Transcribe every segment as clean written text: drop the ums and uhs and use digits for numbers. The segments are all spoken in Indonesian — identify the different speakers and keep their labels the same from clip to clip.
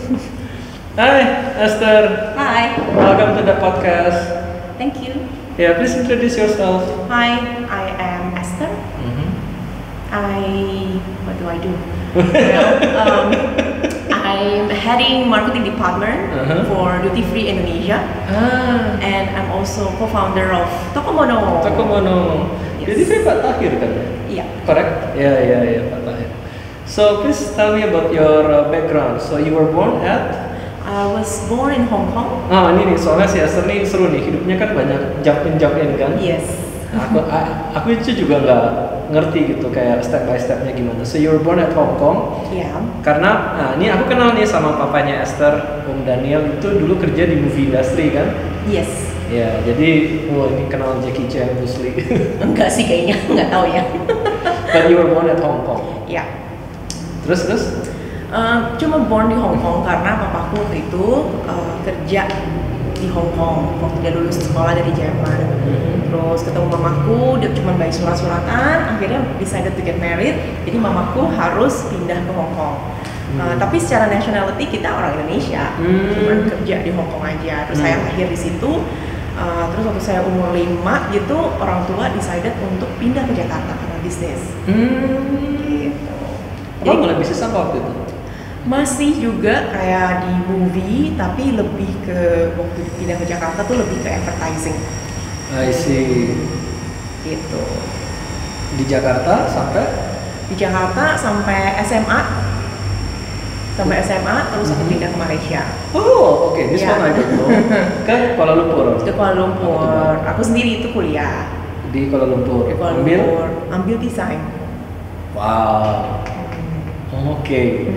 Speaker 1: Hi, Esther.
Speaker 2: Hi,
Speaker 1: Welcome to the podcast.
Speaker 2: thank you.
Speaker 1: Yeah, please introduce yourself.
Speaker 2: Hi, I am Esther. What do I do? I'm heading marketing department for Duty Free Indonesia, and I'm also co-founder of Tokomono.
Speaker 1: Tokomono.
Speaker 2: Yes.
Speaker 1: Jadi saya Pak Tahir kan?
Speaker 2: Yeah.
Speaker 1: Correct? Yeah, Pak Tahir. So please tell me about your background. So you were born at?
Speaker 2: I was born in Hong Kong.
Speaker 1: Ini nih, soalnya si Esther nih seru nih, hidupnya kan banyak jump in kan?
Speaker 2: Yes.
Speaker 1: Aku itu juga nggak ngerti gitu kayak step by stepnya gimana. So you were born at Hong Kong.
Speaker 2: Yeah.
Speaker 1: Karena, ini aku kenal nih sama papanya Esther, Om Daniel itu dulu kerja di movie industry kan?
Speaker 2: Yes.
Speaker 1: Ya, jadi, ini kenal Jackie Chan, Bruce Lee.
Speaker 2: Enggak sih kayaknya, nggak tahu ya.
Speaker 1: But you were born at Hong Kong.
Speaker 2: Ya.
Speaker 1: Terus?
Speaker 2: Cuma born di Hong Kong karena papaku waktu itu kerja di Hong Kong waktu dia lulus sekolah dari Jerman. Terus ketemu mamaku, dia cuma baik surat-suratan, akhirnya decided to get married. Jadi mamaku harus pindah ke Hong Kong. Tapi secara nationality kita orang Indonesia, cuma kerja di Hong Kong aja. Terus saya lahir di situ. Terus waktu saya umur 5 gitu, orang tua decided untuk pindah ke Jakarta karena bisnis. Gitu.
Speaker 1: Jadi mulai bisnis apa waktu itu?
Speaker 2: Masih juga kayak di movie, tapi lebih ke waktu pindah ke Jakarta tuh lebih ke advertising.
Speaker 1: I see.
Speaker 2: Gitu.
Speaker 1: Di Jakarta sampai?
Speaker 2: Di Jakarta sampai SMA. Terus aku pindah ke Malaysia.
Speaker 1: Oh, oke. This
Speaker 2: Ya.
Speaker 1: one I don't know. Ke Kuala Lumpur.
Speaker 2: Ke Kuala Lumpur. Aku sendiri itu kuliah
Speaker 1: Di Kuala Lumpur.
Speaker 2: di Kuala Lumpur. Ambil desain.
Speaker 1: Wow. Oke.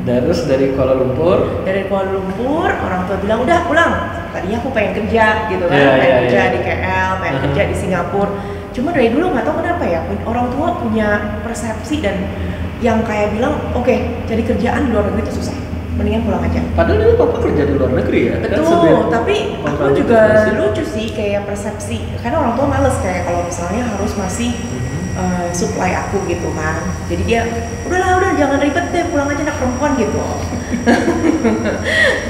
Speaker 1: Terus dari Kuala Lumpur?
Speaker 2: Dari Kuala Lumpur, orang tua bilang udah pulang. Tadinya aku pengen kerja gitu kan,
Speaker 1: Yeah,
Speaker 2: pengen
Speaker 1: yeah,
Speaker 2: kerja
Speaker 1: yeah.
Speaker 2: di KL, pengen kerja di Singapura. Cuma dari dulu nggak tahu kenapa ya, orang tua punya persepsi dan yang kayak bilang, oke, cari kerjaan di luar negeri itu susah, mendingan pulang aja.
Speaker 1: Padahal dulu papa kerja di luar negeri ya?
Speaker 2: Betul, tapi aku juga
Speaker 1: kontradiktasi.
Speaker 2: lucu sih kayak persepsi, karena orang tua males kayak kalau misalnya harus masih supply aku gitu kan. Jadi dia, udah jangan ribet deh, pulang aja anak perempuan gitu.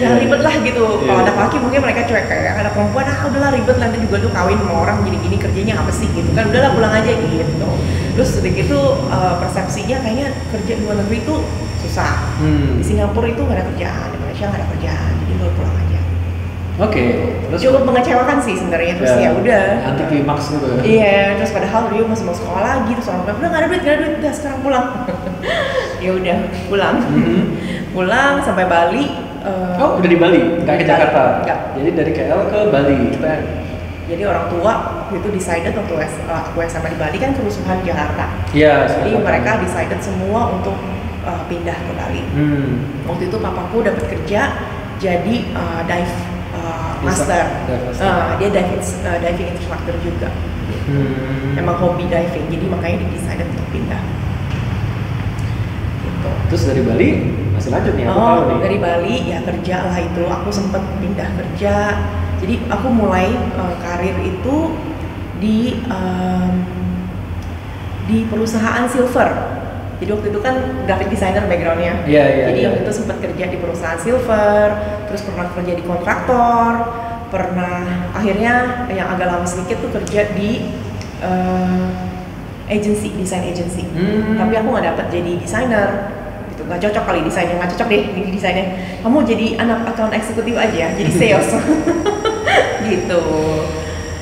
Speaker 2: Jangan ribet lah gitu. Kalau anak laki mungkin mereka cuek kayak anak perempuan, udahlah ribet nanti juga tuh kawin sama orang gini-gini kerjanya apa sih gitu kan. Udahlah pulang aja gitu. Terus sedikit itu persepsinya kayaknya kerja di luar negeri itu susah. Di Singapura itu nggak ada kerjaan, di Malaysia nggak ada kerjaan, jadi lo pulang aja.
Speaker 1: Oke. Terus
Speaker 2: Cukup mengecewakan sih sebenarnya, terus ya udah.
Speaker 1: Anti klimaks gitu.
Speaker 2: Iya, terus padahal dia masih mau sekolah lagi, terus orang bilang udah nggak ada duit, udah sekarang pulang. Ya udah pulang, pulang sampai Bali.
Speaker 1: Oh, udah di Bali, nggak ke Jakarta?
Speaker 2: Nggak.
Speaker 1: Jadi dari KL ke Bali.
Speaker 2: Jadi orang tua itu decided waktu aku SMA di Bali kan kerusuhan di Jakarta.
Speaker 1: Iya.
Speaker 2: Jadi mereka decided semua untuk pindah ke Bali. Waktu itu papaku dapat kerja jadi dive master. Dia diving instructor juga. Emang hobi diving, jadi makanya dia decided untuk pindah. Gitu.
Speaker 1: Terus dari Bali masih lanjut nih, aku tahu nih.
Speaker 2: Dari Bali ya kerja lah itu. Aku sempet pindah kerja. Jadi aku mulai karir itu di perusahaan silver. Jadi waktu itu kan graphic designer backgroundnya. Jadi waktu itu sempat kerja di perusahaan silver, terus pernah kerja di kontraktor, pernah akhirnya yang agak lama sedikit tuh kerja di agency, design agency. Tapi aku nggak dapet jadi desainer. Gitu, nggak cocok kali desainnya, nggak cocok deh jadi desainnya. Kamu jadi anak account eksekutif aja, jadi sales. Gitu.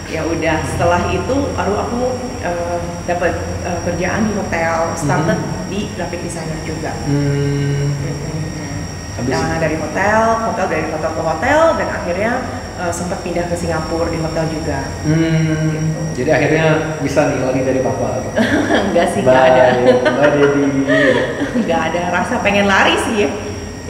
Speaker 2: Ya udah, setelah itu baru aku dapat kerjaan di hotel, started di graphic designer juga. Nah dari hotel ke hotel dan akhirnya sempat pindah ke Singapura di hotel juga.
Speaker 1: Gitu. Jadi akhirnya bisa nih lagi dari papa.
Speaker 2: Enggak sih, enggak ada.
Speaker 1: Bye Daddy.
Speaker 2: Enggak ada rasa pengen lari sih ya.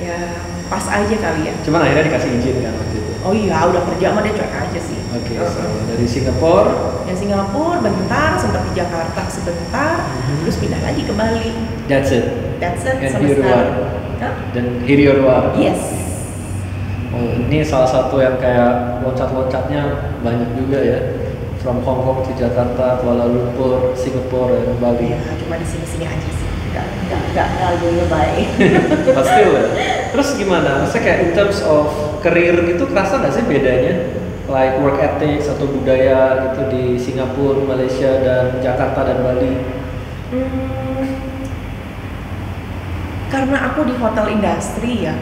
Speaker 2: Ya pas aja kali ya.
Speaker 1: Cuman akhirnya dikasih izin kan waktu itu.
Speaker 2: Oh iya, udah kerja mah dia cuek aja sih.
Speaker 1: Oke, so dari Singapura.
Speaker 2: Ya Singapura bentar, sempat di Jakarta sebentar, terus pindah lagi ke Bali.
Speaker 1: That's it.
Speaker 2: That's it.
Speaker 1: And
Speaker 2: Sampai
Speaker 1: here you
Speaker 2: sekarang.
Speaker 1: are.
Speaker 2: Hah?
Speaker 1: Dan here you are.
Speaker 2: Yes.
Speaker 1: Oh, ini salah satu yang kayak loncat-loncatnya banyak juga ya. From Hong Kong to Jakarta, Kuala Lumpur, Singapura, dan Bali.
Speaker 2: Ya, cuma di sini-sini aja sih. nggak lebay.
Speaker 1: But still ya. Terus gimana? Maksudnya kayak in terms of career gitu kerasa nggak sih bedanya? Like work ethics atau budaya gitu di Singapura, Malaysia, dan Jakarta dan Bali?
Speaker 2: Karena aku di hotel industri ya,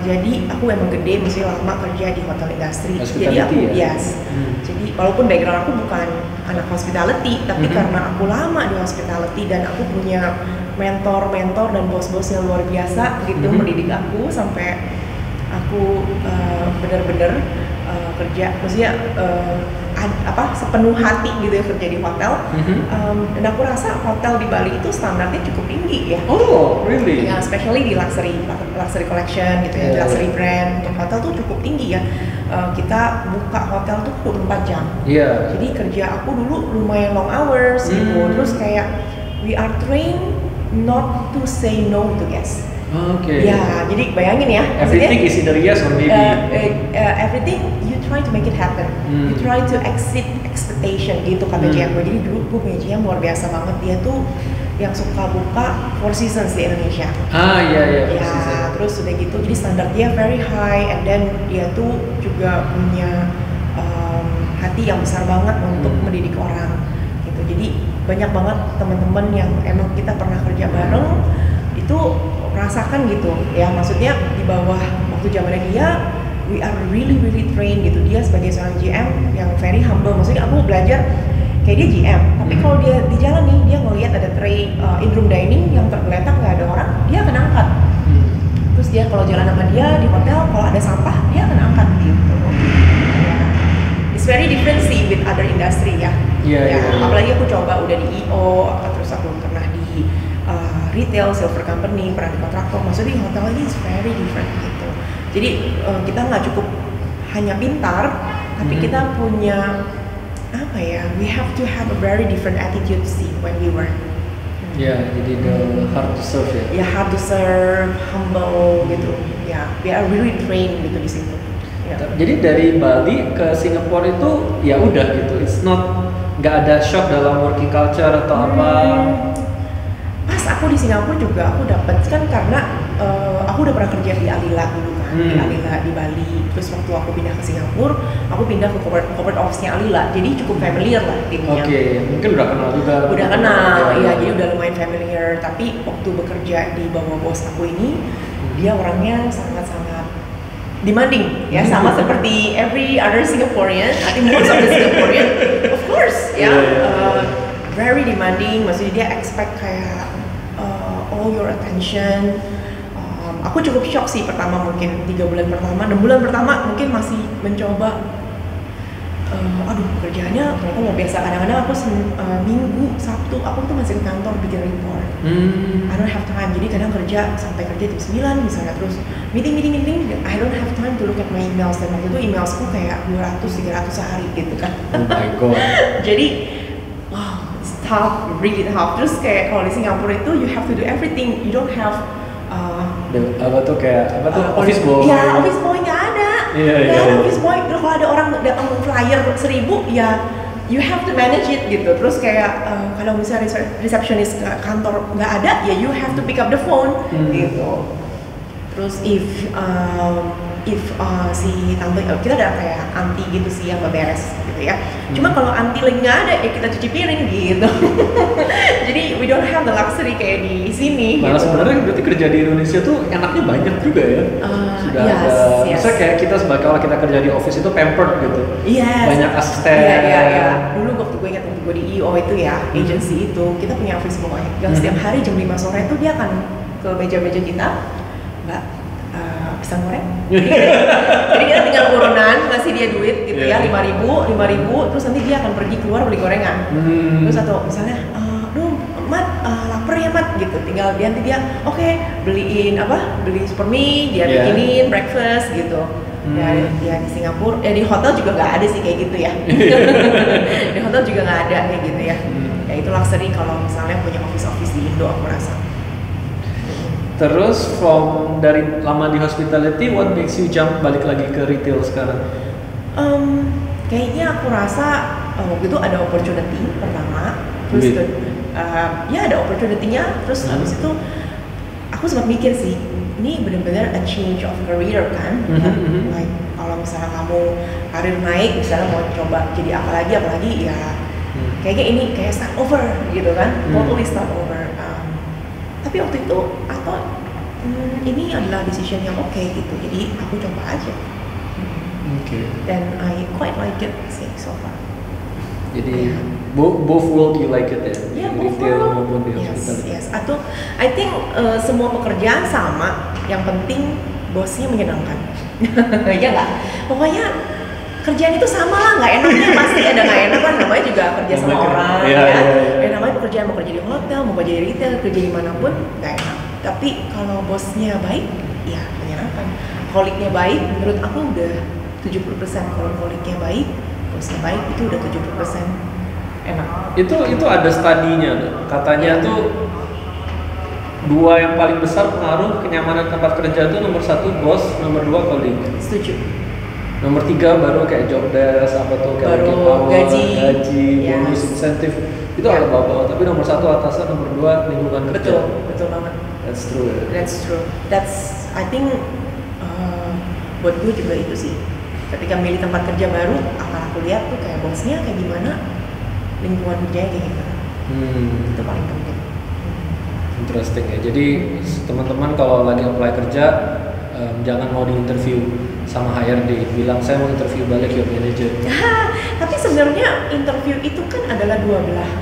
Speaker 2: jadi aku emang gede, mesti lama kerja di hotel industri. Jadi aku jadi walaupun background aku bukan anak hospitality, tapi karena aku lama di hospitality dan aku punya mentor dan bos-bos yang luar biasa gitu mendidik aku sampai aku bener-bener kerja, maksudnya sepenuh hati gitu ya kerja di hotel. Dan aku rasa hotel di Bali itu standarnya cukup tinggi ya.
Speaker 1: Oh, really?
Speaker 2: Ya, especially di luxury collection gitu ya, luxury brand. Untuk hotel tuh cukup tinggi ya. Kita buka hotel tuh 24 jam. Jadi kerja aku dulu lumayan long hours gitu. Terus kayak we are trained not to say no to guests. Ya, jadi bayangin ya.
Speaker 1: Everything is either yes or maybe.
Speaker 2: Everything you try to make it happen. You try to exceed expectation gitu kata GM gue. Jadi dulu gue punya GM luar biasa banget. Dia tuh yang suka buka Four Seasons di Indonesia.
Speaker 1: Iya.
Speaker 2: Ya, terus udah gitu. Jadi standar dia very high, and then dia tuh juga punya hati yang besar banget untuk mendidik orang. Gitu. Jadi banyak banget teman-teman yang emang kita pernah kerja bareng itu rasakan gitu ya, maksudnya di bawah waktu zamannya dia we are really trained gitu. Dia sebagai seorang GM yang very humble, maksudnya aku belajar kayak dia GM tapi kalau dia di jalan nih dia ngelihat ada tray in room dining yang tergeletak nggak ada orang, dia akan angkat. Terus dia kalau jalan sama dia di hotel kalau ada sampah dia akan angkat gitu ya. It's very different sih with other industry ya. Apalagi aku coba udah di EO, terus aku pernah di retail, silver company, pernah di kontraktor, maksudnya di hotel ini is very different gitu. Jadi kita nggak cukup hanya pintar, tapi kita punya apa ya? We have to have a very different attitude sih when we work.
Speaker 1: Jadi the hard to serve ya.
Speaker 2: Hard to serve, humble gitu. We are really trained gitu di situ.
Speaker 1: Jadi dari Bali ke Singapura itu ya udah gitu. It's not nggak ada shock dalam working culture atau apa.
Speaker 2: Pas aku di Singapura juga aku dapat kan karena aku udah pernah kerja di Alila dulu kan, di Alila di Bali. Terus waktu aku pindah ke Singapura, aku pindah ke corporate office-nya Alila. Jadi cukup familiar lah timnya.
Speaker 1: Mungkin udah kenal juga.
Speaker 2: Udah kenal, ya jadi udah lumayan familiar. Tapi waktu bekerja di bawah bos aku ini, dia orangnya sangat-sangat demanding ya, sama seperti every other Singaporean. I think most of the Singaporean, of course ya. Very demanding, maksudnya dia expect kayak all your attention. Aku cukup shock sih pertama, mungkin 3 bulan pertama, 6 bulan pertama mungkin masih mencoba kerjaannya ternyata luar biasa. Kadang-kadang aku Minggu, Sabtu aku tuh masih ke kantor bikin report. I don't have time, jadi kadang sampai kerja jam 9 misalnya, terus meeting, I don't have time to look at my emails. Dan waktu itu emailsku kayak 200-300 sehari gitu kan.
Speaker 1: Oh my god.
Speaker 2: Jadi tough, really tough. Terus kayak kalau di Singapura itu you have to do everything. You don't have
Speaker 1: office boy.
Speaker 2: Ya, office boy nggak ada. Office boy. Terus kalau ada orang datang flyer 1000, ya you have to manage it gitu. Terus kayak kalau misalnya receptionist kantor nggak ada, ya you have to pick up the phone gitu. Terus if si tante kita ada kayak anti gitu sih yang beres gitu ya. Cuma kalau anti lagi nggak ada ya kita cuci piring gitu. Jadi we don't have the luxury kayak di sini.
Speaker 1: Malah
Speaker 2: gitu.
Speaker 1: Sebenarnya berarti kerja di Indonesia tuh enaknya banyak juga ya. Sudah ada. Misalnya kayak kita kalau kita kerja di office itu pampered gitu. Banyak asisten.
Speaker 2: Iya. Dulu waktu gue ingat waktu gue di EO itu ya, agency itu kita punya office boy. Yang setiap hari jam 5 sore itu dia akan ke meja-meja kita, Mbak, pisang goreng. Jadi kita tinggal urunan, ngasih dia duit gitu ya, 5.000, terus nanti dia akan pergi keluar beli gorengan. Terus atau misalnya, Mat, lapar ya Mat, gitu. Tinggal nanti dia, beli supermie, dia bikinin breakfast gitu. Ya di Singapura, di hotel juga nggak ada sih kayak gitu ya. Di hotel juga nggak ada kayak gitu ya. Ya itu luxury kalau misalnya punya office di Indo, aku rasa.
Speaker 1: Terus dari lama di hospitality, what makes you jump balik lagi ke retail sekarang?
Speaker 2: Kayaknya aku rasa waktu itu ada opportunity pertama, terus ya ada opportunity-nya. Terus habis itu aku sempat mikir sih, ini benar-benar a change of career kan. Like kalau misalnya kamu karir naik, misalnya mau coba jadi apa lagi ya kayaknya ini kayak start over gitu kan, totally start over. Tapi waktu itu atau ini adalah decision yang oke gitu, jadi aku coba aja. Dan I quite like it sih so far.
Speaker 1: Jadi both world you like it ya?
Speaker 2: Both world. Yes. Atau I think semua pekerjaan sama, yang penting bosnya menyenangkan. Ya nggak? Pokoknya kerjaan itu sama lah, nggak enaknya pasti ada nggak enak kan, namanya juga kerja sama orang ya. Namanya pekerjaan, mau kerja di hotel, mau kerja di retail, kerja dimanapun nggak enak. Tapi kalau bosnya baik, ya menyenangkan. Koliknya baik, menurut aku udah 70%. Kalau koliknya baik, bosnya baik, itu udah 70% enak.
Speaker 1: Itu ada studinya, katanya tuh dua yang paling besar pengaruh kenyamanan tempat kerja itu nomor 1 bos, nomor 2 kolik.
Speaker 2: Setuju.
Speaker 1: Nomor 3 baru kayak job desk, apa tuh kayak
Speaker 2: baru gaji,
Speaker 1: bonus, insentif itu ada bawah. Tapi nomor 1 atasan, nomor 2 lingkungan kerja.
Speaker 2: Betul banget.
Speaker 1: That's true.
Speaker 2: That's I think buat gue juga itu sih. Ketika milih tempat kerja baru, akan aku lihat tuh kayak bosnya kayak gimana, lingkungan kerjanya kayak gimana. Itu paling penting.
Speaker 1: Interesting ya. Jadi teman-teman kalau lagi apply kerja, jangan mau diinterview sama HRD, bilang saya mau interview balik your manager.
Speaker 2: Tapi sebenarnya interview itu kan adalah dua belah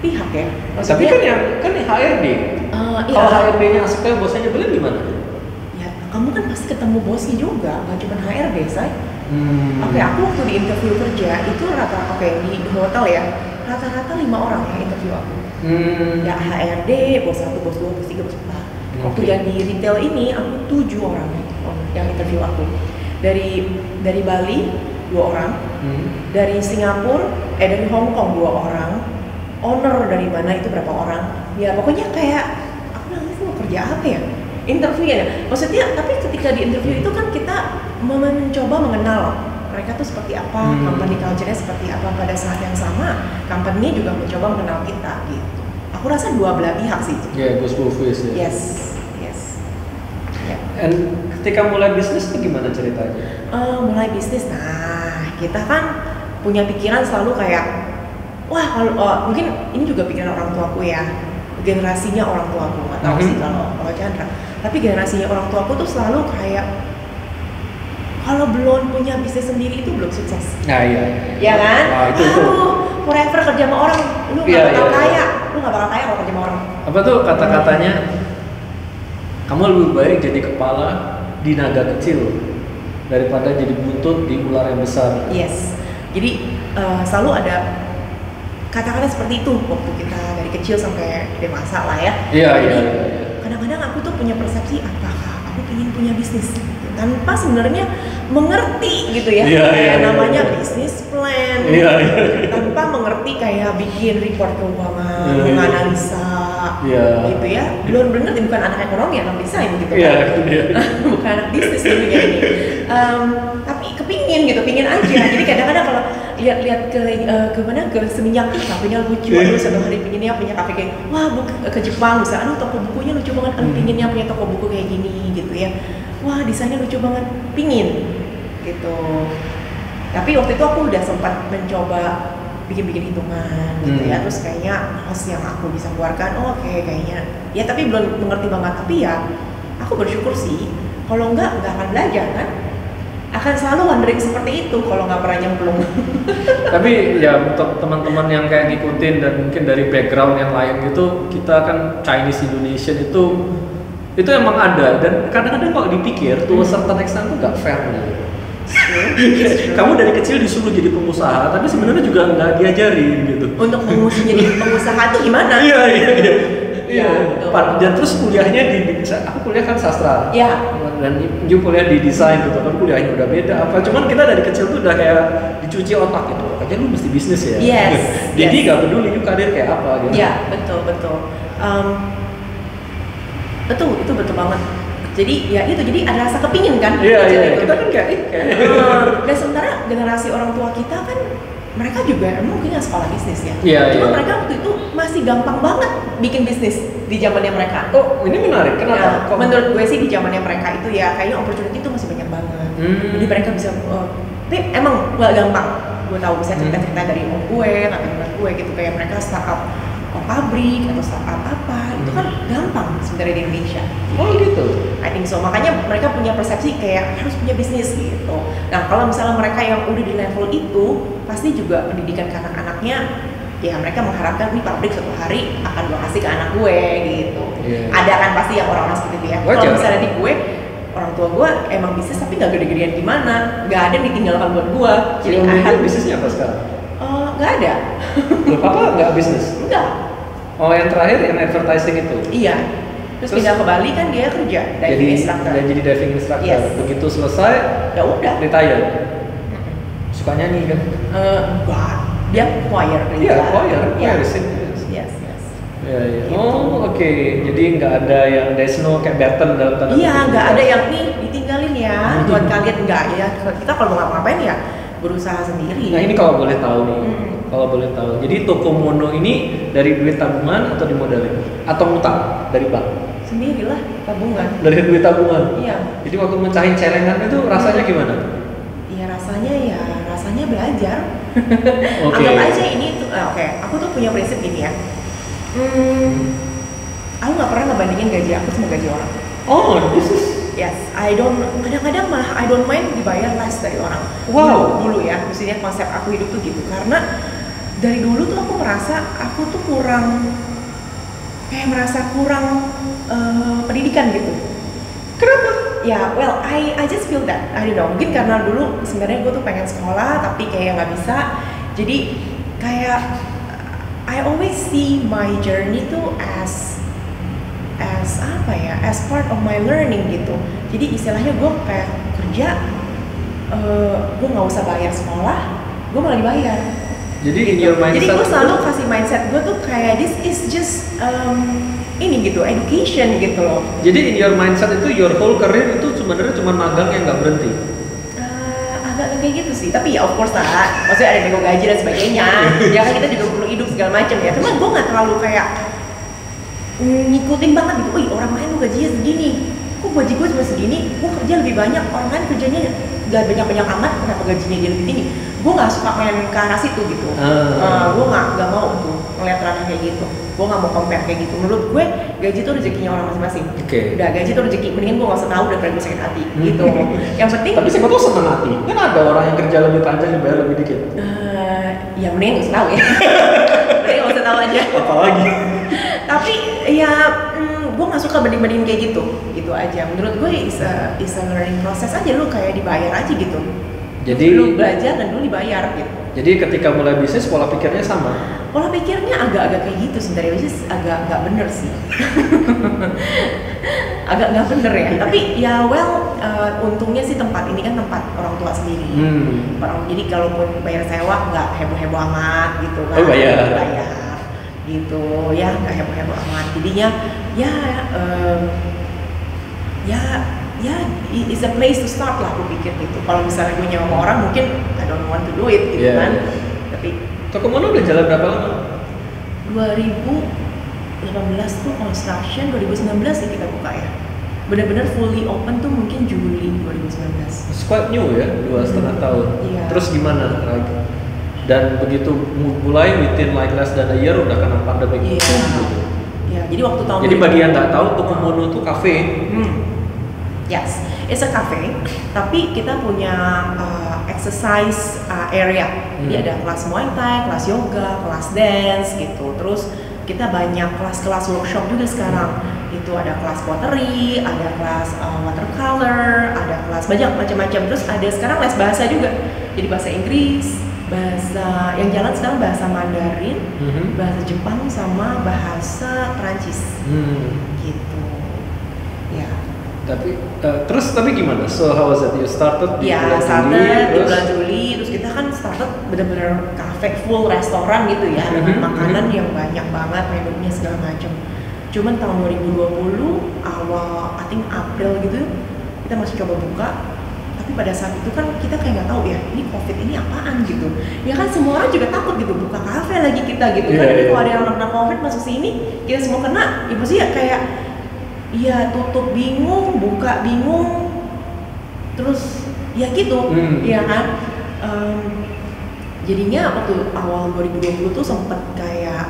Speaker 2: pihak ya.
Speaker 1: Maksudnya, tapi kan HRD. Kalau HRD-nya supaya bosnya nyebelin gimana?
Speaker 2: Ya, kamu kan pasti ketemu bosnya juga, nggak cuma HRD, say. Oke, aku waktu di interview kerja itu di hotel ya, rata-rata 5 orang yang interview aku. Ya HRD, bos 1, bos 2, bos 3, bos 4. Waktu yang di retail ini aku 7 orang yang interview aku. Dari Bali 2 orang, dari Singapura, dari Hong Kong 2 orang, owner dari mana itu berapa orang. Ya pokoknya kayak aku nangis mau kerja apa ya? Interviewnya. Maksudnya tapi ketika di interview itu kan kita mencoba mengenal mereka tuh seperti apa, company culture-nya seperti apa. Pada saat yang sama, company-nya juga mencoba mengenal kita gitu. Aku rasa dua belah pihak sih.
Speaker 1: Goes both ways ya.
Speaker 2: Yes.
Speaker 1: And ketika mulai bisnis itu gimana ceritanya?
Speaker 2: Mulai bisnis, nah kita kan punya pikiran selalu kayak, wah kalau mungkin ini juga pikiran orang tuaku ya, generasinya orang tuaku, nggak tahu sih kalau Chandra. Tapi generasinya orang tuaku tuh selalu kayak, kalau belum punya bisnis sendiri itu belum sukses.
Speaker 1: Nah iya.
Speaker 2: Ya kan?
Speaker 1: Wah, itu.
Speaker 2: Forever kerja sama orang, lu nggak bakal kaya. Lu nggak bakal kaya kalau kerja sama orang.
Speaker 1: Apa tuh kata-katanya? Kamu lebih baik jadi kepala di naga kecil daripada jadi buntut di ular yang besar.
Speaker 2: Yes. Jadi selalu ada kata-kata seperti itu waktu kita dari kecil sampai dewasa lah ya.
Speaker 1: Iya.
Speaker 2: Kadang-kadang aku tuh punya persepsi apakah aku ingin punya bisnis tanpa sebenarnya mengerti gitu ya. Namanya bisnis plan. Tanpa mengerti kayak bikin report keuangan, menganalisa gitu ya. Belum bener bukan anak ekonomi, anak desain gitu kan. Bukan anak bisnis dulunya ini. Tapi pingin aja. Jadi kadang-kadang kalau lihat ke seminyak kafenya lucu, suatu hari pinginnya punya kafe kayak ke Jepang misalnya, toko bukunya lucu banget, pinginnya punya toko buku kayak gini gitu ya. Wah desainnya lucu banget, pingin gitu. Tapi waktu itu aku udah sempat mencoba bikin hitungan gitu ya, terus kayaknya cost yang aku bisa keluarkan kayaknya ya, tapi belum mengerti banget. Tapi ya aku bersyukur sih, kalau nggak akan belajar kan, akan selalu wondering seperti itu kalau nggak pernah nyemplung.
Speaker 1: Tapi ya untuk teman-teman yang kayak ngikutin dan mungkin dari background yang lain gitu, kita kan Chinese Indonesian itu emang ada, dan kadang-kadang kalau dipikir tuh certain extent tuh nggak fair gitu. Kamu dari kecil disuruh jadi pengusaha, tapi sebenarnya juga nggak diajarin gitu.
Speaker 2: Untuk jadi pengusaha tuh gimana?
Speaker 1: Iya. Dan terus kuliahnya aku kuliah kan sastra.
Speaker 2: Iya.
Speaker 1: Dan you kuliah di desain gitu kan, kuliahnya udah beda apa. Cuman kita dari kecil tuh udah kayak dicuci otak gitu. Aja lu mesti bisnis ya.
Speaker 2: Yes.
Speaker 1: Jadi nggak peduli you karir kayak apa gitu.
Speaker 2: Iya, betul. Itu betul banget. Jadi ya itu, jadi ada rasa kepingin kan?
Speaker 1: Iya. Kita kan kayak.
Speaker 2: Dan sementara generasi orang tua kita kan mereka juga emang mungkin nggak sekolah bisnis ya.
Speaker 1: Iya,
Speaker 2: Cuma
Speaker 1: iya.
Speaker 2: mereka waktu itu masih gampang banget bikin bisnis di zamannya mereka.
Speaker 1: Oh, ini menarik. Kenapa?
Speaker 2: Nah,
Speaker 1: Kok-
Speaker 2: menurut gue sih di zamannya mereka itu ya kayaknya opportunity itu masih banyak banget. Jadi mereka bisa, tapi emang nggak gampang. Gue tahu bisa cerita-cerita dari om gue, teman-teman gue gitu kayak mereka startup pabrik atau startup apa itu kan gampang sebenarnya di Indonesia.
Speaker 1: Oh gitu.
Speaker 2: I think so. Makanya mereka punya persepsi kayak harus punya bisnis gitu. Nah kalau misalnya mereka yang udah di level itu, pasti juga pendidikan ke anak-anaknya, ya mereka mengharapkan nih pabrik suatu hari akan gue kasih ke anak gue gitu.
Speaker 1: Yeah.
Speaker 2: Ada kan pasti yang orang-orang seperti itu ya.
Speaker 1: Wajar.
Speaker 2: Kalau misalnya di gue, orang tua gue emang bisnis tapi nggak gede-gedean gimana, nggak ada yang ditinggalkan buat gue.
Speaker 1: Jadi
Speaker 2: I had-
Speaker 1: bisnisnya apa sekarang?
Speaker 2: nggak ada.
Speaker 1: Loh, papa nggak bisnis?
Speaker 2: Enggak.
Speaker 1: Oh, yang terakhir yang advertising itu.
Speaker 2: Iya. Terus pindah ke Bali kan dia kerja diving instructor.
Speaker 1: Jadi diving instructor.
Speaker 2: Yes.
Speaker 1: Begitu selesai,
Speaker 2: Ya udah.
Speaker 1: retire. Suka nyanyi kan?
Speaker 2: Enggak. Dia choir kerja.
Speaker 1: Iya, choir.
Speaker 2: Iya.
Speaker 1: Choir, sing.
Speaker 2: Yes, yes.
Speaker 1: Ya, ya.
Speaker 2: Gitu.
Speaker 1: Oh, oke. Jadi nggak ada yang there's no kayak baton dalam tanda
Speaker 2: Iya,
Speaker 1: kutip.
Speaker 2: nggak ada yang nih ditinggalin ya buat kalian enggak ya. Kita kalau mau ngapain ya berusaha sendiri.
Speaker 1: Nah, ini kalau boleh tahu nih.
Speaker 2: Hmm.
Speaker 1: Kalau boleh tahu. Jadi toko Mono ini dari duit tabungan atau dimodalin? Atau ngutang dari bank?
Speaker 2: Sendirilah tabungan.
Speaker 1: Dari duit tabungan.
Speaker 2: Iya.
Speaker 1: Jadi waktu mecahin celengan itu rasanya gimana?
Speaker 2: Iya rasanya belajar.
Speaker 1: Oke.
Speaker 2: Anggap aja ini tuh, oke. Aku tuh punya prinsip gini ya. Aku nggak pernah ngebandingin gaji aku sama gaji orang.
Speaker 1: Oh, this is
Speaker 2: Yes, kadang-kadang malah I don't mind dibayar less dari orang.
Speaker 1: Wow.
Speaker 2: Dulu ya, maksudnya konsep aku hidup tuh gitu. Karena dari dulu tuh aku merasa aku tuh merasa kurang pendidikan gitu.
Speaker 1: kenapa?
Speaker 2: Ya, well, I just feel that. I don't know. Mungkin karena dulu sebenarnya gue tuh pengen sekolah tapi kayak nggak bisa. Jadi kayak I always see my journey tuh as apa ya, as part of my learning gitu. Jadi istilahnya gue kayak kerja, gue nggak usah bayar sekolah, gue malah dibayar.
Speaker 1: Jadi in your mindset.
Speaker 2: Jadi gue selalu kasih mindset gue tuh kayak this is just ini gitu, education gitu loh.
Speaker 1: Jadi in your mindset itu your whole career itu sebenarnya cuma magang yang nggak berhenti.
Speaker 2: Agak kayak gitu sih, tapi ya of course lah, maksudnya ada nego gaji dan sebagainya. Ya kan kita juga perlu hidup segala macam ya. Cuman gue nggak terlalu kayak ngikutin banget gitu. Wih orang lain tuh gajinya segini, kok gaji gue cuma segini? Gue kerja lebih banyak, orang lain kerjanya gak banyak amat, kenapa gajinya dia lebih tinggi? Gue nggak suka main ke arah situ gitu. Gue nggak mau tuh ngeliat ranah kayak gitu. Gue nggak mau compare kayak gitu. Menurut gue gaji tuh rezekinya orang masing-masing.
Speaker 1: Oke.
Speaker 2: Udah gaji tuh rezeki, mendingan gue nggak usah tahu daripada gue sakit hati gitu. Yang penting
Speaker 1: Tapi siapa tuh senang hati. Kan ada orang yang kerja lebih panjang dibayar lebih dikit.
Speaker 2: ya mending gak usah tahu ya. Mending gak usah tahu aja.
Speaker 1: Apalagi.
Speaker 2: Tapi ya gue gak suka banding-bandingin kayak gitu aja. Menurut gue is a learning process aja, lu kayak dibayar aja gitu.
Speaker 1: Jadi
Speaker 2: Lu belajar dan lu dibayar gitu.
Speaker 1: Jadi ketika mulai bisnis pola pikirnya sama.
Speaker 2: Pola pikirnya agak-agak kayak gitu sebenarnya, which is agak nggak bener sih. Agak nggak bener ya. Tapi ya well, untungnya sih tempat ini kan tempat orang tua sendiri. Jadi kalaupun bayar sewa nggak heboh-heboh amat gitu kan.
Speaker 1: Oh, bayar.
Speaker 2: Gitu ya, nggak heboh-heboh amat. Jadinya ya it's a place to start lah, aku pikir gitu. Kalau misalnya gue nyawa sama orang mungkin I don't want to do it gitu kan. Tapi
Speaker 1: Toko Mono udah jalan berapa lama?
Speaker 2: 2018 tuh construction, 2019 sih kita buka ya. Benar-benar fully open tuh mungkin Juli 2019.
Speaker 1: It's quite new ya, 2,5 tahun.
Speaker 2: Iya.
Speaker 1: Terus gimana? Dan begitu mulai within like less than a year udah kena pandemi.
Speaker 2: Iya.
Speaker 1: Gitu.
Speaker 2: Ya, jadi waktu tahun
Speaker 1: Jadi bagi yang nggak tahu, Toko Mono tuh cafe.
Speaker 2: Yes, it's a cafe, tapi kita punya exercise area. Jadi ada kelas Muay Thai, kelas yoga, kelas dance gitu. Terus kita banyak kelas-kelas workshop juga sekarang. Itu ada kelas pottery, ada kelas watercolor, ada kelas banyak macam-macam. Terus ada sekarang les bahasa juga. Jadi bahasa Inggris, bahasa yang jalan sekarang bahasa Mandarin, bahasa Jepang sama bahasa Perancis. Gitu. Ya.
Speaker 1: Tapi gimana? So how was it? You started di bulan Juli,
Speaker 2: di bulan Juli, terus kita kan started bener-bener cafe full restoran gitu ya, dengan makanan yang banyak banget, menunya segala macam. Cuman tahun 2020 awal, I think April gitu, kita masih coba buka, tapi tapi pada saat itu kan kita kayak nggak tahu ya ini COVID ini apaan gitu. Ya kan semua orang juga takut gitu, buka kafe lagi kita gitu kan. Jadi kalau ada yang kena COVID masuk sini, kita semua kena, ibu sih ya kayak ya tutup bingung, buka bingung, terus ya gitu, ya kan. Jadinya waktu awal 2020 tuh sempet kayak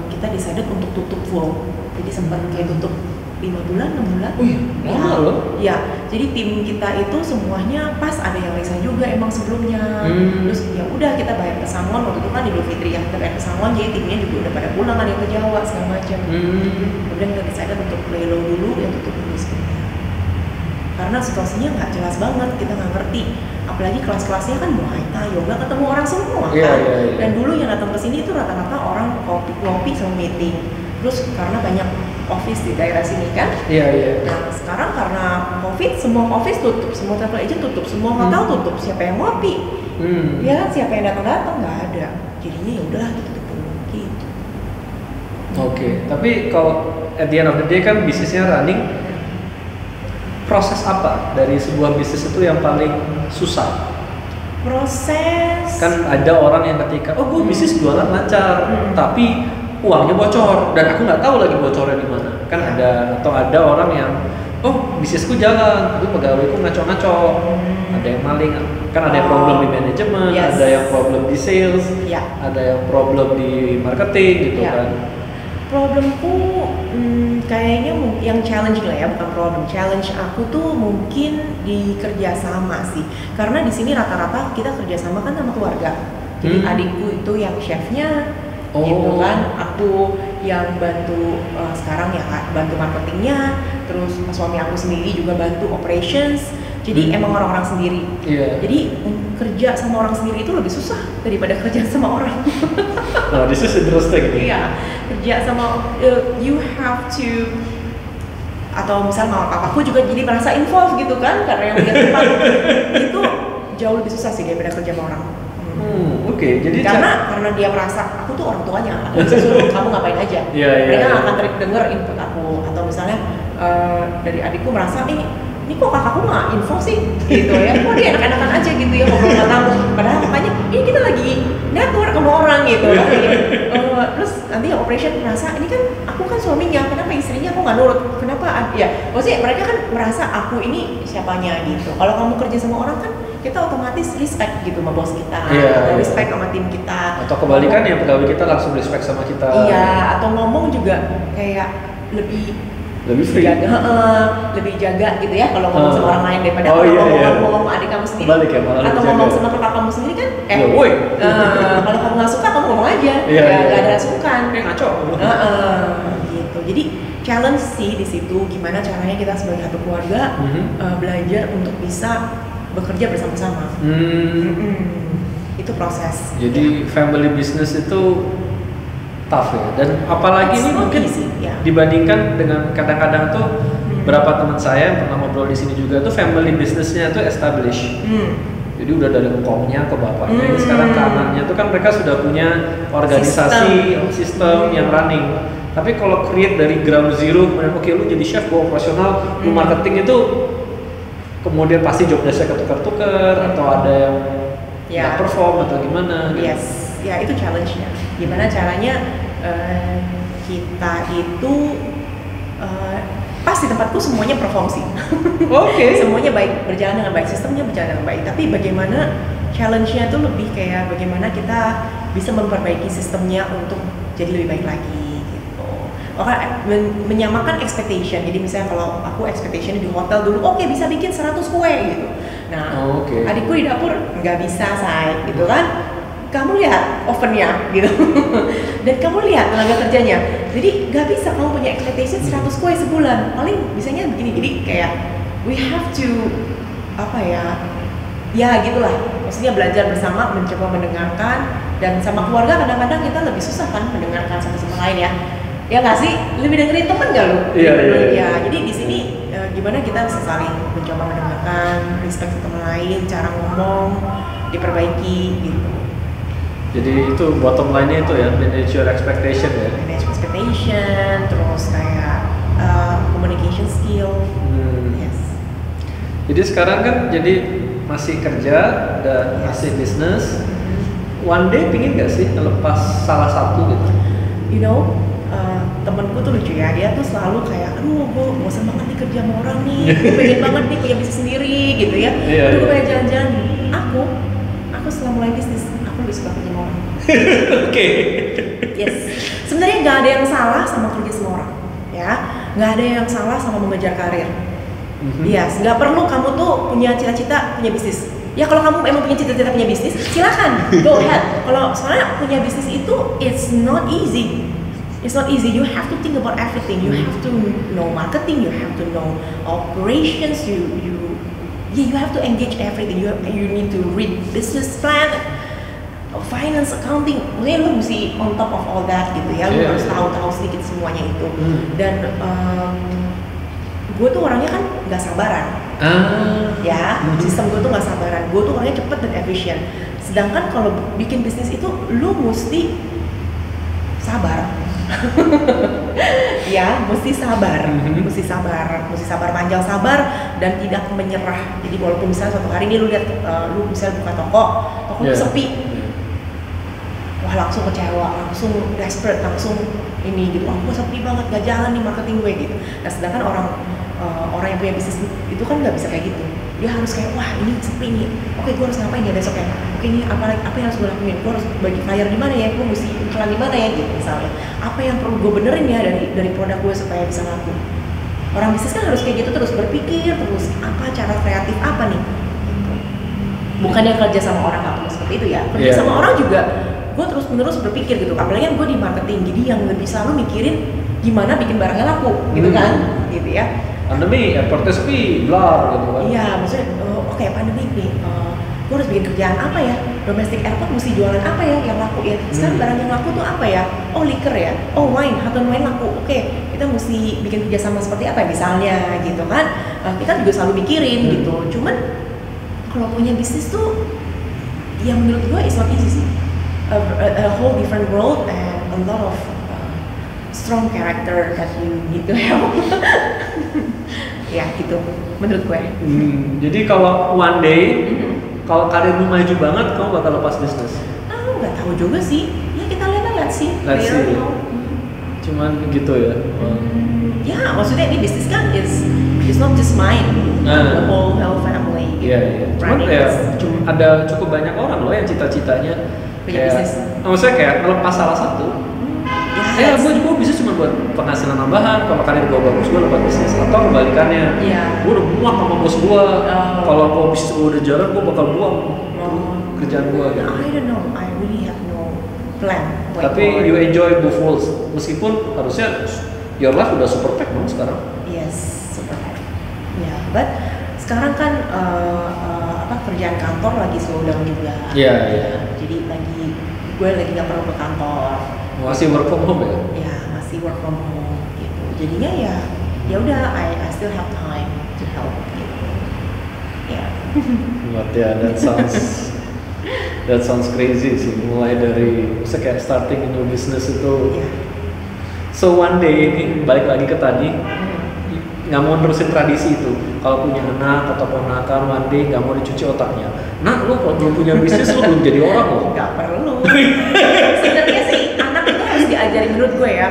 Speaker 2: kita decided untuk tutup full. Jadi sempat kayak tutup 5 bulan, 6 bulan.
Speaker 1: Lama loh.
Speaker 2: Ya, jadi tim kita itu semuanya pas ada yang resign juga emang sebelumnya. Terus ya udah kita bayar pesangon waktu itu kan Idul Fitri ya, kita bayar pesangon jadi timnya juga udah pada pulang, ada yang ke Jawa segala macam. Kemudian kita decided untuk play low dulu, ya tutup dulu sebenarnya. Karena situasinya nggak jelas banget, kita nggak ngerti. Apalagi kelas-kelasnya kan Muay Thai, yoga, ketemu orang semua kan. Dan dulu yang datang ke sini itu rata-rata orang ngopi sama meeting. Terus karena banyak office di daerah sini kan. Nah sekarang karena COVID, semua office tutup, semua travel agent tutup, semua hotel tutup. Siapa yang ngopi? Ya kan, siapa yang datang nggak ada. Jadinya ya udahlah kita tutup dulu gitu.
Speaker 1: Oke, tapi kalau at the end of the day kan bisnisnya running. Proses apa dari sebuah bisnis itu yang paling susah?
Speaker 2: Proses
Speaker 1: Kan ada orang yang ketika, oh gue bisnis jualan lancar, tapi uangnya bocor dan aku nggak tahu lagi bocornya di mana. Kan ada, atau ada orang yang, oh bisnisku jalan, tapi pegawaiku ngaco-ngaco. Ada yang maling, kan ada yang problem di manajemen, ada yang problem di sales, ada yang problem di marketing gitu kan.
Speaker 2: Problemku kayaknya yang challenging lah ya, bukan problem. Challenge aku tuh mungkin di kerjasama sih, karena di sini rata-rata kita kerjasama kan sama keluarga. Jadi adikku itu yang chefnya, gitu kan. Aku yang bantu sekarang ya bantu marketingnya, terus suami aku sendiri juga bantu operations. Jadi emang orang-orang sendiri. Jadi kerja sama orang sendiri itu lebih susah daripada kerja sama orang.
Speaker 1: Nah, this is interesting.
Speaker 2: Iya, kerja sama you have to, atau misal mama papaku juga jadi merasa involved gitu kan, karena yang lihat tempat itu jauh lebih susah sih daripada kerja sama orang.
Speaker 1: Oke, jadi
Speaker 2: karena dia merasa aku tuh orang tuanya, aku bisa suruh kamu ngapain aja. Mereka nggak akan denger input aku, atau misalnya dari adikku merasa ini kok kakakku nggak info sih gitu ya, kok dia enak-enakan aja gitu ya ngobrol sama tamu, padahal makanya ini kita lagi network sama orang gitu. Terus nanti yang operation merasa ini kan aku kan suaminya, kenapa istrinya aku nggak nurut, kenapa ya maksudnya mereka kan merasa aku ini siapanya gitu. Kalau kamu kerja sama orang kan kita otomatis respect gitu sama bos kita, atau respect sama tim kita,
Speaker 1: atau kebalikan ya pegawai kita langsung respect sama kita.
Speaker 2: Atau ngomong juga kayak lebih
Speaker 1: free,
Speaker 2: lebih jaga gitu ya kalau ngomong sama orang lain daripada ngomong sama adik kamu sendiri.
Speaker 1: Balik ya,
Speaker 2: atau ngomong sama kakak kamu sendiri kan kalau kamu nggak suka kamu ngomong aja, nggak ada sungkan,
Speaker 1: ngaco.
Speaker 2: Gitu. Jadi challenge sih di situ, gimana caranya kita sebagai satu keluarga belajar untuk bisa bekerja bersama-sama. Itu proses.
Speaker 1: Jadi family business itu tough ya, dan apalagi ini mungkin dibandingkan dengan kadang-kadang tuh beberapa teman saya yang pernah ngobrol di sini juga tuh family businessnya tuh established. Jadi udah dari engkongnya ke bapaknya, ini sekarang ke anaknya tuh kan mereka sudah punya organisasi, sistem yang running. Tapi kalau create dari ground zero, kemudian oke lu jadi chef, lu operasional, lu marketing itu, kemudian pasti job desk-nya ketukar-tukar atau ada yang nggak perform atau gimana.
Speaker 2: Ya itu challenge-nya. Gimana caranya kita itu pas di tempatku semuanya perform sih. Semuanya baik, berjalan dengan baik, sistemnya berjalan dengan baik. Tapi bagaimana challenge-nya itu lebih kayak bagaimana kita bisa memperbaiki sistemnya untuk jadi lebih baik lagi gitu. Maka menyamakan expectation. Jadi misalnya kalau aku expectation di hotel dulu, bisa bikin 100 kue gitu. Nah, adikku di dapur nggak bisa say gitu kan. Kamu lihat ovennya gitu dan kamu lihat tenaga kerjanya, jadi nggak bisa kamu punya expectation 100 kue sebulan, paling bisanya begini. Jadi kayak we have to ya gitulah, maksudnya belajar bersama, mencoba mendengarkan, dan sama keluarga kadang-kadang kita lebih susah kan mendengarkan satu sama lain ya nggak sih, lebih dengerin temen nggak lu? Jadi di sini gimana kita bisa saling mencoba mendengarkan, respect sama lain, cara ngomong diperbaiki gitu.
Speaker 1: Jadi itu bottom line-nya itu ya, manage your expectation ya.
Speaker 2: Manage expectation, terus kayak communication skill.
Speaker 1: Yes. Jadi sekarang kan jadi masih kerja dan masih bisnis. One day pingin gak sih ngelepas salah satu gitu?
Speaker 2: You know, temenku tuh lucu ya, dia tuh selalu kayak, aduh gue bosan banget nih kerja sama orang nih, gue pengen banget nih punya bisnis sendiri gitu ya. Aduh gue pengen jalan-jalan. Aku setelah mulai bisnis, aku lebih suka kerja sama orang.
Speaker 1: Oke.
Speaker 2: Yes. Sebenarnya nggak ada yang salah sama kerja sama orang, ya. Nggak ada yang salah sama mengejar karir. Yes, nggak perlu kamu tuh punya cita-cita punya bisnis. Ya kalau kamu emang punya cita-cita punya bisnis, silakan, go ahead. Kalau soalnya punya bisnis itu it's not easy. It's not easy. You have to think about everything. You have to know marketing. You have to know operations. You have to engage everything. You need to read business plan, finance, accounting. Maksudnya lu mesti on top of all that gitu ya. Lu harus tahu sedikit semuanya itu. Dan gue tuh orangnya kan nggak sabaran. Ya, sistem gue tuh nggak sabaran. Gue tuh orangnya cepet dan efisien. Sedangkan kalau bikin bisnis itu, lu mesti sabar. Ya, mesti sabar, mesti sabar, panjang sabar dan tidak menyerah. Jadi walaupun misalnya suatu hari ini lu lihat, lu misalnya buka toko itu sepi, wah langsung kecewa, langsung desperate, langsung ini gitu. Aku sepi banget, gak jalan nih marketing gue gitu. Nah, sedangkan orang yang punya bisnis itu kan nggak bisa kayak gitu. Dia harus kayak, wah ini sepi nih, oke gue harus ngapain ya besok ya, oke ini apa yang harus gue lakuin, gue harus bagi flyer di mana ya, gue mesti iklan di mana ya gitu misalnya, apa yang perlu gue benerin ya dari produk gue supaya bisa laku. Orang bisnis kan harus kayak gitu, terus berpikir, terus apa cara kreatif apa nih gitu. Bukannya kerja sama orang nggak perlu seperti itu ya, kerja sama orang juga gue terus menerus berpikir gitu, apalagi kan gue di marketing, jadi yang lebih selalu mikirin gimana bikin barangnya laku gitu kan, gitu ya.
Speaker 1: Pandemi, airport sepi, blar gitu kan.
Speaker 2: Iya, maksudnya oke, pandemi nih, gue harus bikin kerjaan apa ya? Domestic airport mesti jualan apa ya yang laku ya? Sekarang barang yang laku tuh apa ya? Oh liquor ya? Oh wine, Hutton wine laku. Oke, kita mesti bikin kerjasama seperti apa misalnya gitu kan? Kita juga selalu mikirin gitu. Cuman kalau punya bisnis tuh, ya menurut gue it's not easy sih. A whole different world and a lot of strong character that you need to have. Ya gitu, menurut gue.
Speaker 1: Jadi kalau one day, kalau karirmu maju banget, kamu bakal lepas bisnis?
Speaker 2: Nggak tahu juga sih. Ya kita lihat sih.
Speaker 1: Let's see. Cuman gitu ya.
Speaker 2: Ya, maksudnya ini bisnis kan it's not just mine, the whole family.
Speaker 1: Iya. Cuman ya, ada cukup banyak orang loh yang cita-citanya
Speaker 2: punya bisnis.
Speaker 1: Maksudnya kayak melepas salah satu. Gue bisa cuma buat penghasilan tambahan. Kalau karir gue bagus, gue lepas bisnis. Atau kebalikannya, gue udah muak sama bos gue. Kalau bisnis gue udah jalan, gue bakal buang kerjaan gue. Gitu.
Speaker 2: I don't know, I really have no plan.
Speaker 1: Tapi you enjoy both worlds, meskipun harusnya your life udah super pack dong sekarang.
Speaker 2: Yes, super pack. Ya, but sekarang kan kerjaan kantor lagi slow down juga.
Speaker 1: Iya.
Speaker 2: Jadi gue lagi nggak perlu ke kantor.
Speaker 1: Masih work from home ya?
Speaker 2: Ya, masih work from home gitu. Jadinya ya udah, I still have time to help gitu. Ya.
Speaker 1: But yeah, that sounds crazy sih. Mulai dari kayak starting a new business itu.
Speaker 2: Yeah.
Speaker 1: So one day ini balik lagi ke tadi, nggak mau nerusin tradisi itu. Kalau punya anak atau ponakan, one day nggak mau dicuci otaknya. Nah, lo kalau belum punya bisnis lo belum jadi orang lo.
Speaker 2: Nggak perlu. Sebenarnya sih anak itu harus diajarin, menurut gue ya.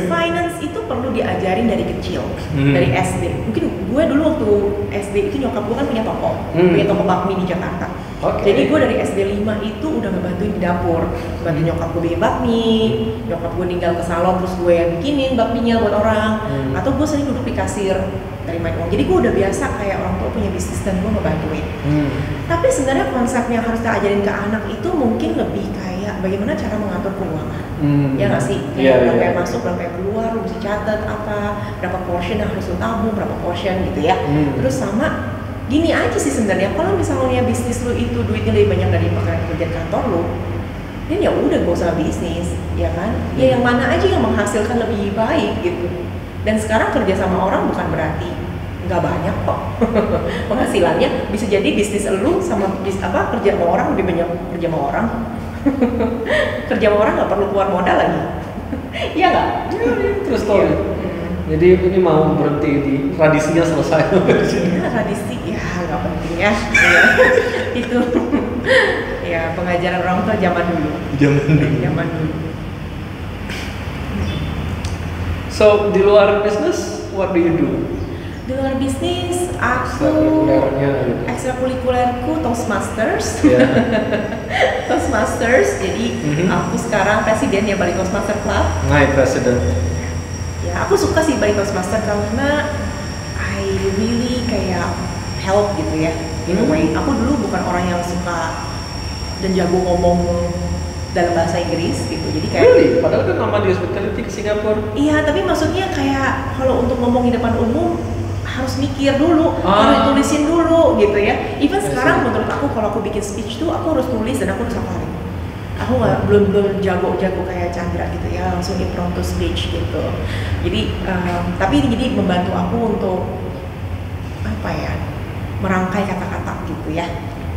Speaker 2: Finance itu perlu diajarin dari kecil, dari SD. Mungkin gue dulu waktu SD itu nyokap gue kan punya toko bakmi di Jakarta.
Speaker 1: Okay.
Speaker 2: Jadi gue dari SD 5 itu udah ngebantuin di dapur, bantu nyokap gue bikin bakmi, nyokap gue tinggal ke salon terus gue yang bikinin bakminya buat orang, atau gue sering duduk di kasir terima uang. Jadi gue udah biasa kayak orang tua punya bisnis dan gue ngebantuin. Tapi sebenarnya konsep yang harus kita ajarin ke anak itu mungkin lebih kayak bagaimana cara mengatur keuangan. Ya nggak sih? Berapa yang masuk, berapa yang keluar, lu mesti catat apa, berapa portion yang harus lu tabung, berapa portion gitu ya. Terus sama gini aja sih sebenarnya, kalau misalnya bisnis lu itu duitnya lebih banyak dari pekerjaan kantor lu, ini ya udah gak usah bisnis, ya kan? Ya yang mana aja yang menghasilkan lebih baik gitu. Dan sekarang kerja sama orang bukan berarti nggak banyak kok penghasilannya. Bisa jadi bisnis lu sama kerja sama orang lebih banyak kerja sama orang. Kerja sama orang nggak perlu keluar modal lagi. Iya nggak?
Speaker 1: Terus story. Jadi ini mau berhenti di tradisinya selesai.
Speaker 2: Ya, tradisi ya ya. Iya. Itu ya pengajaran orang tua zaman dulu. Zaman dulu.
Speaker 1: So di luar bisnis, what do you do?
Speaker 2: Di luar bisnis, aku
Speaker 1: Ekstrakurikulernya gitu.
Speaker 2: ekstrakurikulerku Toastmasters.
Speaker 1: Yeah.
Speaker 2: Toastmasters. Jadi aku sekarang presiden ya Bali Toastmaster Club.
Speaker 1: My president.
Speaker 2: Ya aku suka sih Bali Toastmaster karena I really kayak help gitu ya. In a way, aku dulu bukan orang yang suka dan jago ngomong dalam bahasa Inggris gitu. Jadi kayak
Speaker 1: Really? Padahal kan lama di hospitality ke Singapura.
Speaker 2: iya, tapi maksudnya kayak kalau untuk ngomong di depan umum harus mikir dulu, harus tulisin dulu gitu ya. Even sekarang menurut aku kalau aku bikin speech tuh aku harus tulis dan aku harus hafalin. Aku nggak belum jago kayak Chandra gitu ya, langsung impromptu speech gitu. Jadi tapi ini jadi membantu aku untuk apa ya, merangkai kata-kata gitu ya.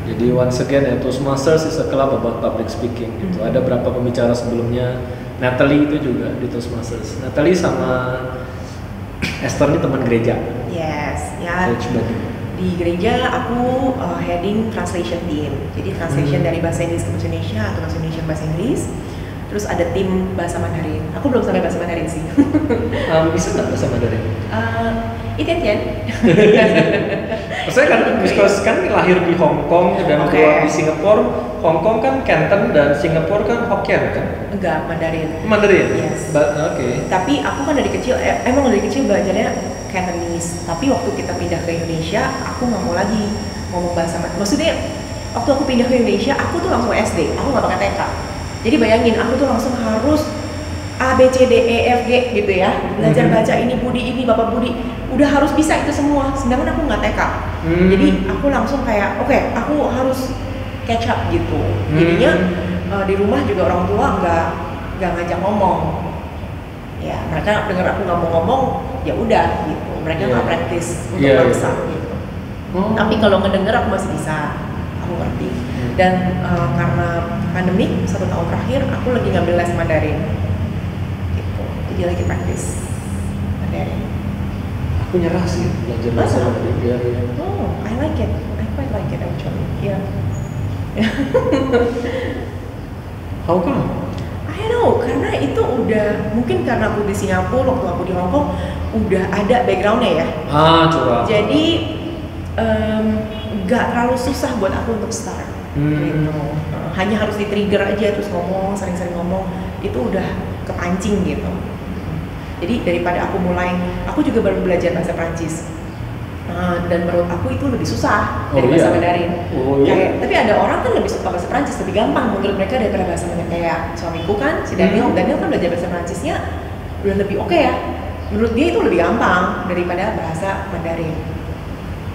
Speaker 1: Jadi once again ya, Toastmasters is a club about public speaking gitu. Ada berapa pembicara sebelumnya, Natalie itu juga di Toastmasters. Natalie sama Esther ini teman gereja.
Speaker 2: Yes, ya.
Speaker 1: Coach Badi.
Speaker 2: Di gereja aku heading translation team. Jadi translation dari bahasa Inggris ke bahasa Indonesia atau bahasa Indonesia ke bahasa Inggris. Terus ada tim bahasa Mandarin. Aku belum sampai bahasa Mandarin sih.
Speaker 1: Bisa nggak bahasa Mandarin?
Speaker 2: Itian.
Speaker 1: Maksudnya kan, because kan lahir di Hong Kong dan keluar di Singapura. Hong Kong kan Canton dan Singapura kan Hokkien kan?
Speaker 2: Enggak, Mandarin.
Speaker 1: Mandarin?
Speaker 2: Yes.
Speaker 1: Oke.
Speaker 2: Tapi aku kan dari kecil, emang dari kecil belajarnya Cantonese. Tapi waktu kita pindah ke Indonesia, aku nggak mau lagi ngomong bahasa Mandarin. Maksudnya, waktu aku pindah ke Indonesia, aku tuh langsung SD. Aku nggak pakai TK. Jadi bayangin, aku tuh langsung harus A, B, C, D, E, F, G gitu ya. Belajar baca ini, Budi, ini, Bapak Budi. Udah harus bisa itu semua. Sedangkan aku nggak TK. Jadi aku langsung kayak, oke, aku harus catch up gitu. Jadinya di rumah juga orang tua nggak ngajak ngomong. Ya mereka dengar aku nggak mau ngomong, ya udah gitu. Mereka nggak praktis untuk maksa gitu. Tapi kalau ngedenger aku masih bisa, aku ngerti. Dan karena pandemik 1 tahun terakhir, aku lagi ngambil les Mandarin. Gitu. Jadi lagi praktis Mandarin.
Speaker 1: Aku nyerah sih belajar bahasa Mandarin.
Speaker 2: Oh, I like it. I quite like it actually. Yeah.
Speaker 1: How come?
Speaker 2: I don't know, karena itu udah mungkin karena aku di Singapura, waktu aku di Hong Kong udah ada backgroundnya ya.
Speaker 1: Curang.
Speaker 2: Jadi nggak terlalu susah buat aku untuk start. Gitu. Hanya harus di-trigger aja terus ngomong, sering-sering ngomong, itu udah kepancing gitu. Jadi daripada aku mulai, aku juga baru belajar bahasa Prancis. Dan menurut aku itu lebih susah dari bahasa Mandarin. Tapi ada orang kan lebih suka bahasa Prancis, lebih gampang menurut mereka daripada bahasa Mandarin. Kayak suamiku kan, si Daniel kan belajar bahasa Prancisnya udah lebih oke ya. Menurut dia itu lebih gampang daripada bahasa Mandarin.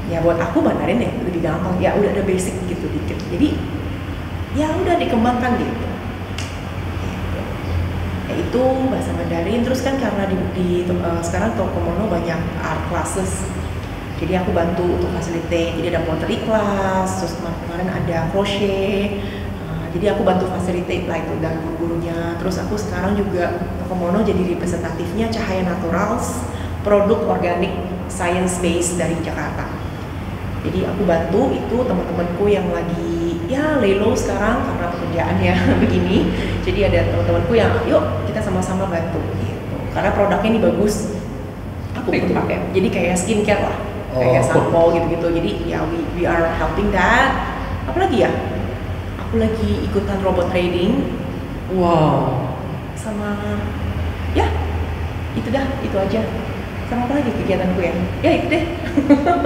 Speaker 2: Ya buat aku Mandarin ya lebih gampang. Ya udah ada basic gitu dikit. Jadi ya udah dikembangkan gitu. Ya itu bahasa Mandarin. Terus kan karena sekarang Tokomono banyak art classes. Jadi aku bantu untuk facilitate, jadi ada pottery class, terus kemarin ada crochet, jadi aku bantu facilitate lah itu dan guru-gurunya. Terus aku sekarang juga Tokomono jadi representatifnya Cahaya Naturals, produk organik science based dari Jakarta. Jadi aku bantu itu teman-temanku yang lagi ya lelo sekarang karena pekerjaannya begini. Jadi ada teman-temanku yang yuk kita sama-sama bantu gitu. Karena produknya ini bagus, aku pun pakai. Jadi kayak skincare lah. Kayak sampo gitu-gitu, jadi ya we are helping that. Apalagi ya, aku lagi ikutan robot trading.
Speaker 1: Wow.
Speaker 2: Sama ya itu dah, itu aja. Sama apa lagi kegiatanku ya? Ya itu deh.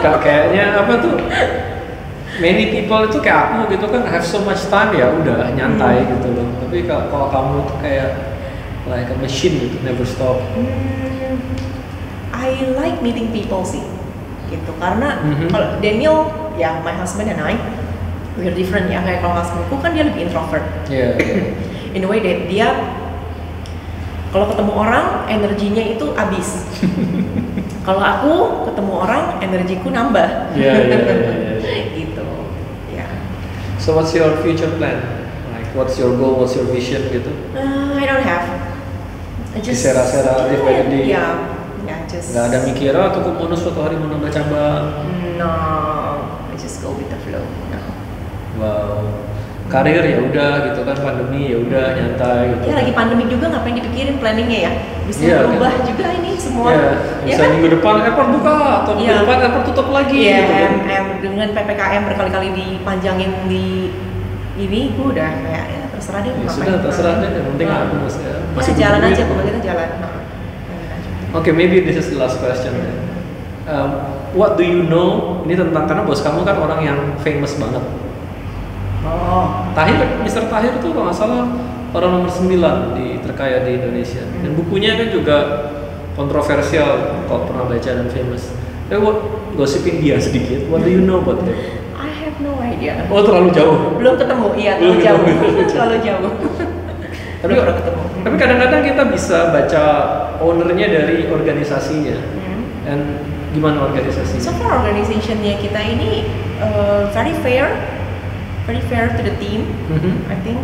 Speaker 1: Kayaknya apa tuh? Many people itu kayak aku gitu kan have so much time ya udah nyantai gitu loh. Tapi kalau kamu tuh kayak like a machine gitu, never stop.
Speaker 2: I like meeting people sih. Gitu karena kalau Daniel ya my husband and I we're different ya, kayak kalau husbandku kan dia lebih introvert. In a way that dia kalau ketemu orang energinya itu habis. Kalau aku ketemu orang energiku nambah. Gitu ya.
Speaker 1: So what's your future plan? Like what's your goal, what's your vision gitu?
Speaker 2: I don't have. I just
Speaker 1: Sera-sera day by day.
Speaker 2: Yeah, just
Speaker 1: nggak ada mikir atau Tokomono suatu hari mau nambah cabang.
Speaker 2: No, I just go with the
Speaker 1: Wow. Karir ya udah gitu kan, pandemi ya udah nyantai gitu.
Speaker 2: Ya lagi pandemi juga ngapain dipikirin planningnya ya? Bisa
Speaker 1: Iya,
Speaker 2: berubah
Speaker 1: kan?
Speaker 2: juga ini semua.
Speaker 1: Ya,
Speaker 2: Ya
Speaker 1: bisa
Speaker 2: kan?
Speaker 1: minggu depan airport buka atau minggu
Speaker 2: Iya.
Speaker 1: depan airport tutup lagi
Speaker 2: Iya,
Speaker 1: gitu kan.
Speaker 2: dengan PPKM berkali-kali dipanjangin di ini, gue udah kayak ya terserah deh.
Speaker 1: Ya
Speaker 2: ngapain.
Speaker 1: sudah terserah deh, yang penting
Speaker 2: Nah.
Speaker 1: aku masih
Speaker 2: Ya,
Speaker 1: butuh
Speaker 2: jalan
Speaker 1: duit.
Speaker 2: aja, pokoknya kita jalan. Nah, jalan aja.
Speaker 1: Oke, maybe this is the last question. What do you know? Ini tentang, karena bos kamu kan orang yang famous banget.
Speaker 2: Oh,
Speaker 1: Tahir, Mr. Tahir tuh kalau nggak salah orang nomor 9 di terkaya di Indonesia. Dan bukunya kan juga kontroversial kalau pernah baca dan famous. Gosipin dia sedikit. What do you know about him?
Speaker 2: I have no idea.
Speaker 1: Oh, terlalu jauh.
Speaker 2: Belum ketemu, iya
Speaker 1: Belum
Speaker 2: terlalu jauh.
Speaker 1: ketemu.
Speaker 2: Terlalu jauh.
Speaker 1: Tapi,
Speaker 2: Belum pernah ketemu.
Speaker 1: tapi kadang-kadang kita bisa baca ownernya dari organisasinya. Dan gimana organisasinya?
Speaker 2: So far organizationnya kita ini very fair to the team, I think.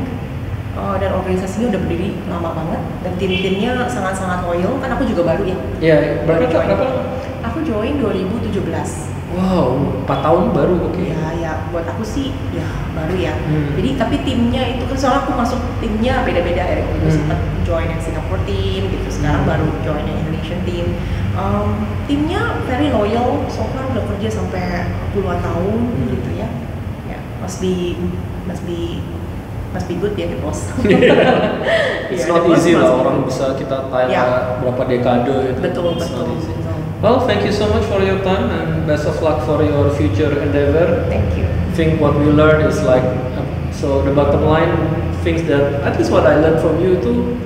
Speaker 2: Dan organisasinya udah berdiri lama banget dan tim-timnya sangat-sangat loyal. Kan aku juga baru ya.
Speaker 1: Ya, berapa
Speaker 2: Baru join.
Speaker 1: berapa?
Speaker 2: Aku join 2017.
Speaker 1: Wow, 4 tahun baru, oke.
Speaker 2: Ya buat aku sih ya baru ya.
Speaker 1: Hmm.
Speaker 2: Jadi tapi timnya itu kan soalnya aku masuk timnya beda-beda ya. Aku sempat join yang Singapore team gitu. Sekarang baru join yang Indonesian team. Timnya very loyal. So far udah kerja sampai puluhan tahun gitu ya. Ya must be good ya the boss.
Speaker 1: It's
Speaker 2: Yeah,
Speaker 1: not
Speaker 2: the boss
Speaker 1: easy lah
Speaker 2: must be
Speaker 1: orang
Speaker 2: good.
Speaker 1: bisa kita tanya
Speaker 2: Yeah.
Speaker 1: berapa dekade gitu.
Speaker 2: Betul,
Speaker 1: It's not
Speaker 2: betul.
Speaker 1: easy. Well, thank you so much for your time and best of luck for your future endeavor.
Speaker 2: Thank you.
Speaker 1: I think what we learned is like, so the bottom line, things that, at least what I learned from you itu,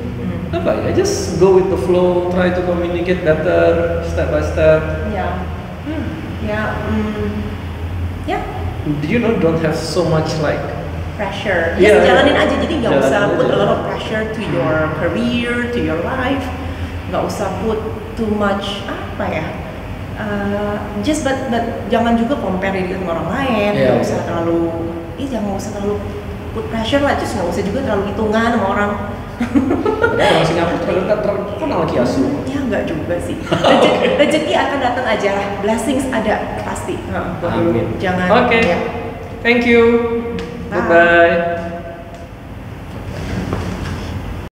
Speaker 1: apa ya, just go with the flow, try to communicate better, step by step.
Speaker 2: Ya. Ya.
Speaker 1: You know, don't have so much like,
Speaker 2: Pressure.
Speaker 1: Iya,
Speaker 2: Yes, jalanin aja. Jadi nggak
Speaker 1: jalanin
Speaker 2: usah put
Speaker 1: aja.
Speaker 2: a lot of pressure to your career, to your life. Nggak usah put too much apa ya. Just but jangan juga compare diri sama orang lain.
Speaker 1: Iya,
Speaker 2: Nggak usah
Speaker 1: iya.
Speaker 2: terlalu, jangan usah terlalu put pressure lah. Terus nggak usah juga terlalu hitungan sama orang.
Speaker 1: padahal orang Singapura terkenal kiasu.
Speaker 2: Ya nggak juga sih. Rezeki akan datang aja lah. Blessings ada pasti.
Speaker 1: Amin.
Speaker 2: Jangan.
Speaker 1: Oke.
Speaker 2: Ya.
Speaker 1: Thank you.
Speaker 2: Bye.
Speaker 1: Goodbye.